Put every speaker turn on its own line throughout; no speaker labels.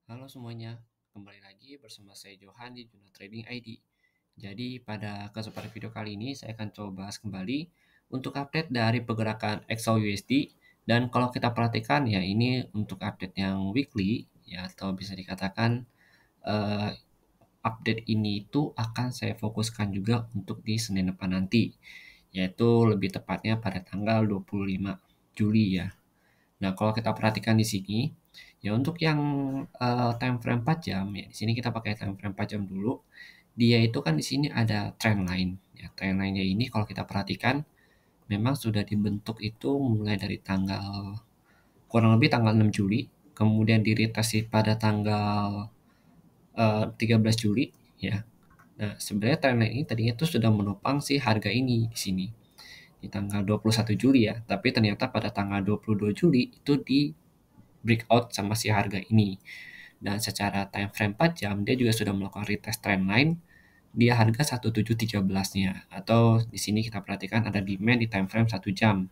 Halo semuanya, kembali lagi bersama saya Johan di Juna Trading ID. Jadi pada kesempatan video kali ini saya akan coba bahas kembali untuk update dari pergerakan XAUUSD, dan kalau kita perhatikan ya ini untuk update yang weekly ya, atau bisa dikatakan eh, update ini itu akan saya fokuskan juga untuk di Senin depan nanti, yaitu lebih tepatnya pada tanggal 25 Juli ya. Nah, kalau kita perhatikan di sini, ya untuk yang time frame 4 jam, ya di sini kita pakai time frame 4 jam dulu. Dia itu kan di sini ada trend line. Ya, trend line-nya ini kalau kita perhatikan memang sudah dibentuk itu mulai dari tanggal kurang lebih tanggal 6 Juli, kemudian di-retest pada tanggal 13 Juli ya. Nah, sebenarnya trend line ini tadinya tuh sudah menopang si harga ini di sini di tanggal 21 Juli ya, tapi ternyata pada tanggal 22 Juli itu di breakout sama si harga ini. Dan secara time frame 4 jam dia juga sudah melakukan retest trendline di harga 1713-nya, atau di sini kita perhatikan ada demand di time frame 1 jam.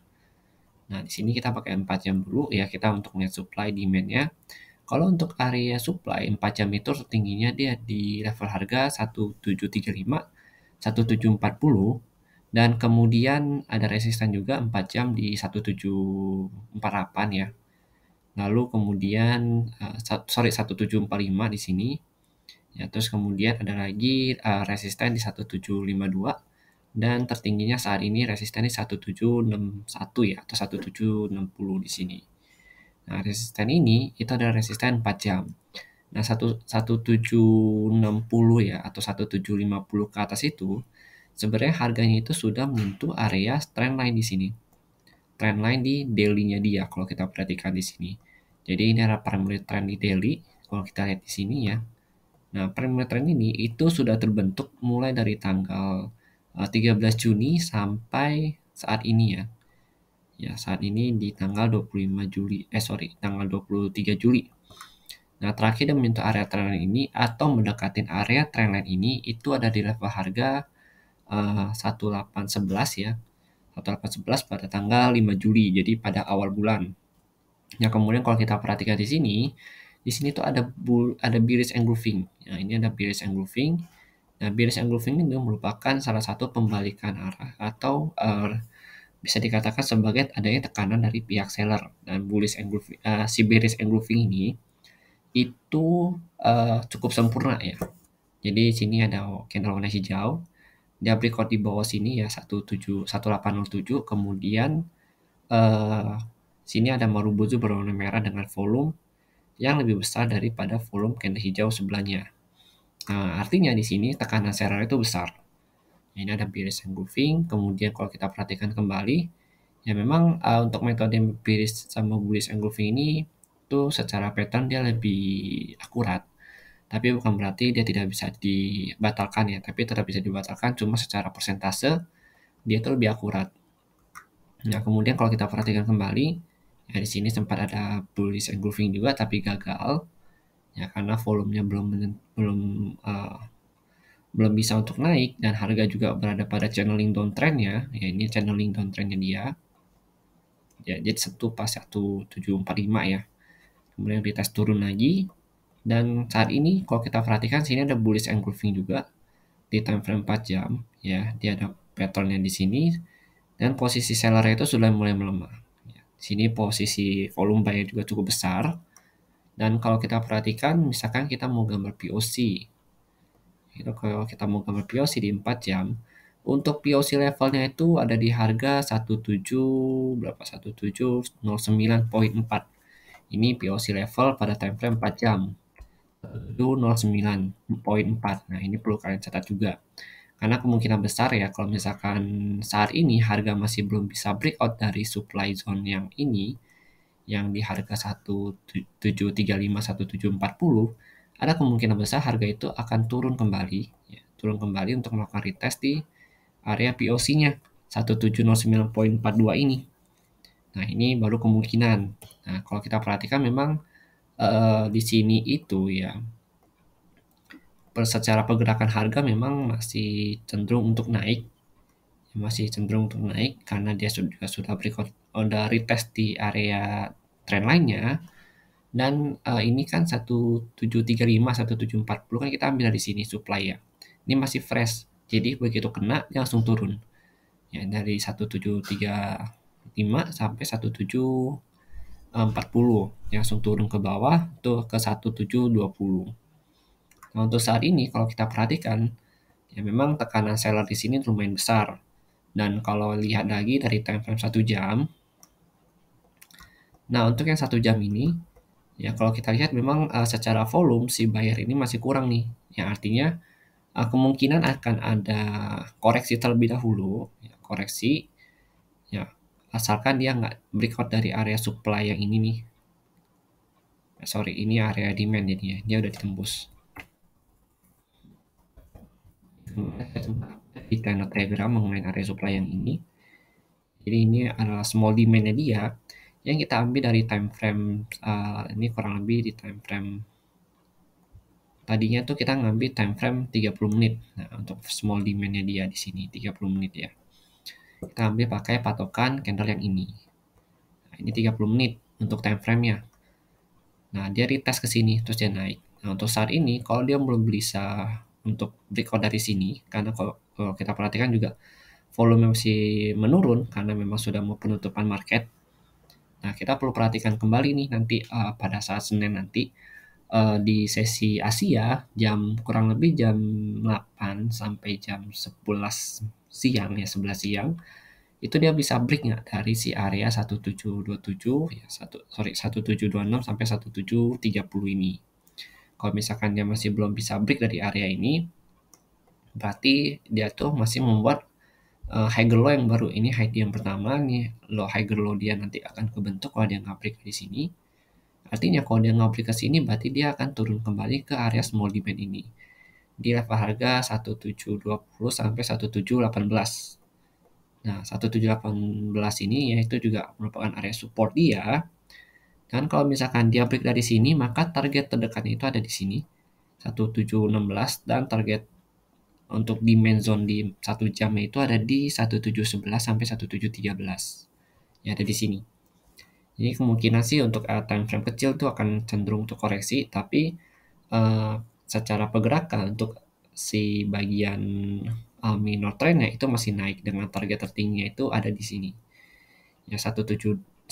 Nah, di sini kita pakai 4 jam dulu ya, kita untuk net supply demand-nya. Kalau untuk area supply 4 jam itu tertingginya dia di level harga 1735, 1740, dan kemudian ada resisten juga 4 jam di 1748 ya. Lalu kemudian 1745 di sini. Ya, terus kemudian ada lagi resisten di 1752, dan tertingginya saat ini resisten di 1761 ya, atau 1760 di sini. Nah, resisten ini itu adalah resisten 4 jam. Nah, 1760 ya, atau 1750 ke atas itu sebenarnya harganya itu sudah menyentuh area trendline di sini. Trendline di daily-nya dia kalau kita perhatikan di sini. Jadi ini adalah primary trend di daily kalau kita lihat di sini ya. Nah, primary trend ini itu sudah terbentuk mulai dari tanggal 13 Juni sampai saat ini ya. Ya, saat ini di tanggal 25 Juli, tanggal 23 Juli. Nah, terakhir dia menyentuh area trendline ini atau mendekatin area trendline ini itu ada di level harga 1811 ya. 1811 pada tanggal 5 Juli, jadi pada awal bulan. Ya, kemudian kalau kita perhatikan di sini tuh ada bearish engulfing. Nah, ini ada bearish engulfing. Nah, bearish engulfing ini merupakan salah satu pembalikan arah atau bisa dikatakan sebagai adanya tekanan dari pihak seller. Dan si bearish engulfing ini itu cukup sempurna ya. Jadi di sini ada candle warna hijau. Dia breakout di bawah sini ya 1807, kemudian sini ada Marubozu berwarna merah dengan volume yang lebih besar daripada volume candle hijau sebelahnya. Nah, artinya di sini tekanan seller itu besar. Ini ada bearish engulfing, kemudian kalau kita perhatikan kembali, ya memang untuk metode bearish sama bullish engulfing ini tuh secara pattern dia lebih akurat. Tapi bukan berarti dia tidak bisa dibatalkan ya, tapi tetap bisa dibatalkan, cuma secara persentase dia itu lebih akurat. Nah, kemudian kalau kita perhatikan kembali, ya di sini sempat ada bullish engulfing juga tapi gagal. Ya karena volumenya belum uh, belum bisa untuk naik, dan harga juga berada pada channeling downtrend ya. Ya ini channeling downtrendnya dia. Ya jadi pas 1745 ya. Kemudian retest turun lagi, dan saat ini kalau kita perhatikan sini ada bullish engulfing juga di time frame 4 jam ya. Dia ada patternnya di sini, dan posisi seller itu sudah mulai melemah. Ya, sini posisi volume buy juga cukup besar. Dan kalau kita perhatikan misalkan kita mau gambar POC, itu kalau kita mau gambar POC di 4 jam, untuk POC levelnya itu ada di harga 1709,4. Ini POC level pada time frame 4 jam. 1709,4. Nah, ini perlu kalian catat juga. Karena kemungkinan besar ya kalau misalkan saat ini harga masih belum bisa breakout dari supply zone yang ini, yang di harga 1735, 1740, ada kemungkinan besar harga itu akan turun kembali ya, turun kembali untuk melakukan retest di area POC-nya 1709,42 ini. Nah, ini baru kemungkinan. Nah, kalau kita perhatikan memang di sini itu ya secara pergerakan harga memang masih cenderung untuk naik, karena dia sudah breakout, udah retest di area trend line-nya. Dan ini kan 1735, 1740 kan kita ambil dari sini supply ya. Ini masih fresh. Jadi begitu kena dia langsung turun. Ya, dari 1735 sampai 1740 langsung turun ke bawah tuh ke 1720. Nah, untuk saat ini kalau kita perhatikan ya memang tekanan seller di sini lumayan besar. Dan kalau lihat lagi dari time frame 1 jam, nah untuk yang 1 jam ini ya kalau kita lihat memang secara volume si buyer ini masih kurang nih. Yang artinya kemungkinan akan ada koreksi terlebih dahulu, ya, koreksi ya asalkan dia nggak breakout dari area supply yang ini nih. Sorry, ini area demand jadinya dia udah ditembus. Di channel Telegram mengenai area supply yang ini. Jadi ini adalah small demand-nya dia yang kita ambil dari time frame ini kurang lebih di time frame tadinya tuh kita ngambil time frame 30 menit. Nah, untuk small demand-nya dia di sini 30 menit ya. Kita ambil pakai patokan candle yang ini. Nah, ini 30 menit untuk time frame-nya. Nah, dia retest ke sini terus dia naik. Nah, untuk saat ini kalau dia belum bisa untuk breakout dari sini karena kalau kita perhatikan juga volume masih menurun karena memang sudah mau penutupan market. Nah, kita perlu perhatikan kembali nih nanti pada saat Senin nanti di sesi Asia jam kurang lebih jam 8 sampai jam 11 siang ya 11 siang itu dia bisa break nggak dari si area 1727 ya 1726 sampai 1730 ini. Kalau misalkan dia masih belum bisa break dari area ini berarti dia tuh masih membuat higher low yang baru. Ini high yang pertama nih, low higher low dia nanti akan kebentuk kalau dia nggak break di sini. Artinya kalau dia nggak break ke sini berarti dia akan turun kembali ke area small demand ini di level harga 1720 sampai 1718. Nah, 1718 ini yaitu juga merupakan area support dia. Dan kalau misalkan dia break dari sini, maka target terdekatnya itu ada di sini 1716 dan target untuk demand zone di 1 jamnya itu ada di 1711 sampai 1713. Ya ada di sini. Jadi kemungkinan sih untuk time frame kecil itu akan cenderung untuk koreksi, tapi secara pergerakan untuk si bagian minor trendnya itu masih naik dengan target tertingginya itu ada di sini. Ya 1752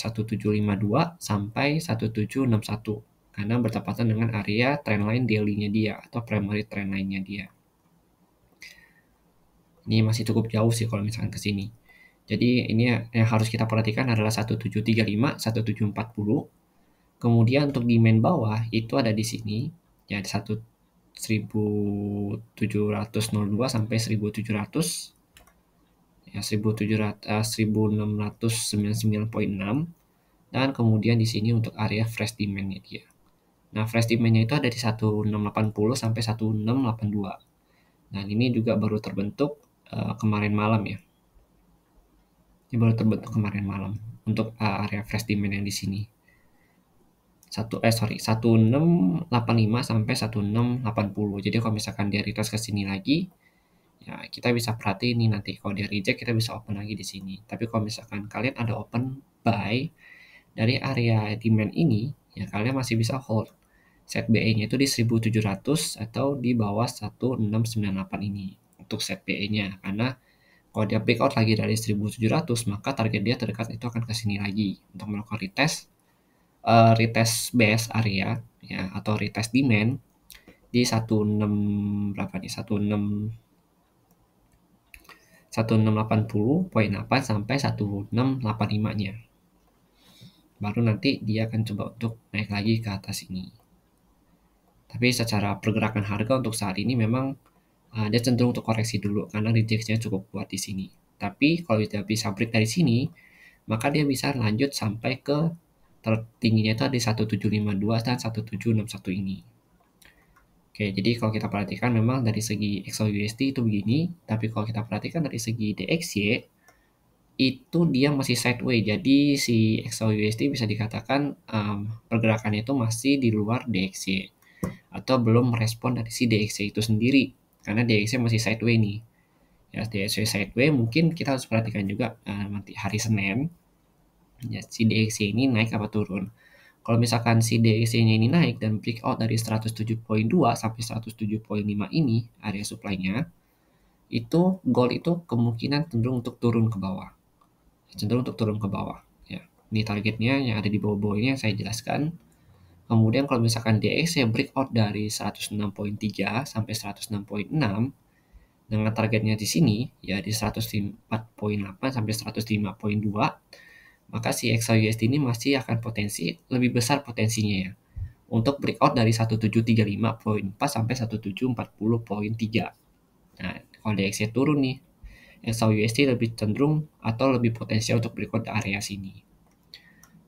sampai 1761 karena bertepatan dengan area trendline daily-nya dia atau primary trendline-nya dia. Ini masih cukup jauh sih kalau misalkan ke sini. Jadi ini yang harus kita perhatikan adalah 1735, 1740. Kemudian untuk demand bawah itu ada di sini ya 1702 sampai 1700 ya 1699,6 dan kemudian di sini untuk area fresh demand-nya dia. Nah, fresh demand-nya itu ada di 1680 sampai 1682. Nah, ini juga baru terbentuk kemarin malam ya. Ini baru terbentuk kemarin malam untuk area fresh demand yang di sini. 1685 sampai 1680. Jadi kalau misalkan dia retest ke sini lagi, ya kita bisa perhatiin nih nanti kalau dia reject kita bisa open lagi di sini. Tapi kalau misalkan kalian ada open buy dari area demand ini, ya kalian masih bisa hold. Set BE-nya itu di 1700 atau di bawah 1698 ini untuk set BE-nya karena kalau dia breakout lagi dari 1700 maka target dia terdekat itu akan ke sini lagi untuk melakukan retest base area ya atau retest demand di 16 berapa nih 1680.8 sampai 1685-nya. Baru nanti dia akan coba untuk naik lagi ke atas ini. Tapi secara pergerakan harga untuk saat ini memang dia cenderung untuk koreksi dulu karena rejection cukup kuat di sini. Tapi kalau dia bisa break dari sini, maka dia bisa lanjut sampai ke tertingginya itu ada di 1752 dan 1761 ini. Oke, jadi kalau kita perhatikan memang dari segi XAUUSD itu begini, tapi kalau kita perhatikan dari segi DXY itu dia masih sideways. Jadi si XAUUSD bisa dikatakan pergerakannya itu masih di luar DXY atau belum merespon dari si DXY itu sendiri karena DXY masih sideways nih. Ya, DXY sideways mungkin kita harus perhatikan juga nanti hari Senin ya si DXY ini naik apa turun. Kalau misalkan si DXY-nya ini naik dan breakout dari 107.2 sampai 107.5 ini area supply-nya, itu gold itu kemungkinan cenderung untuk turun ke bawah. Cenderung untuk turun ke bawah. Ya, ini targetnya yang ada di bawah-bawah ini yang saya jelaskan. Kemudian kalau misalkan DXY breakout dari 106.3 sampai 106.6 dengan targetnya di sini ya di 104.8 sampai 105.2, maka si XAUSD ini masih akan lebih besar potensinya ya untuk breakout dari 1735.4 sampai 1740.3. Nah, kalau DXY turun nih, XAUSD lebih cenderung atau lebih potensial untuk breakout di area sini.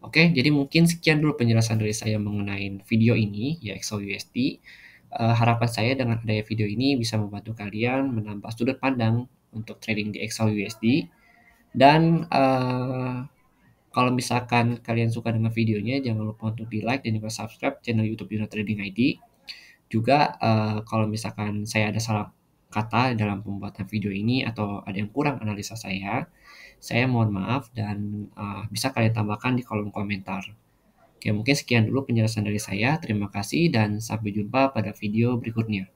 Oke, jadi mungkin sekian dulu penjelasan dari saya mengenai video ini, ya XAUSD. Harapan saya dengan adanya video ini bisa membantu kalian menambah sudut pandang untuk trading di XAUSD. Dan kalau misalkan kalian suka dengan videonya, jangan lupa untuk di like dan juga subscribe channel YouTube Yuno Trading ID. Juga kalau misalkan saya ada salah kata dalam pembuatan video ini atau ada yang kurang analisa saya mohon maaf dan bisa kalian tambahkan di kolom komentar. Oke, mungkin sekian dulu penjelasan dari saya. Terima kasih dan sampai jumpa pada video berikutnya.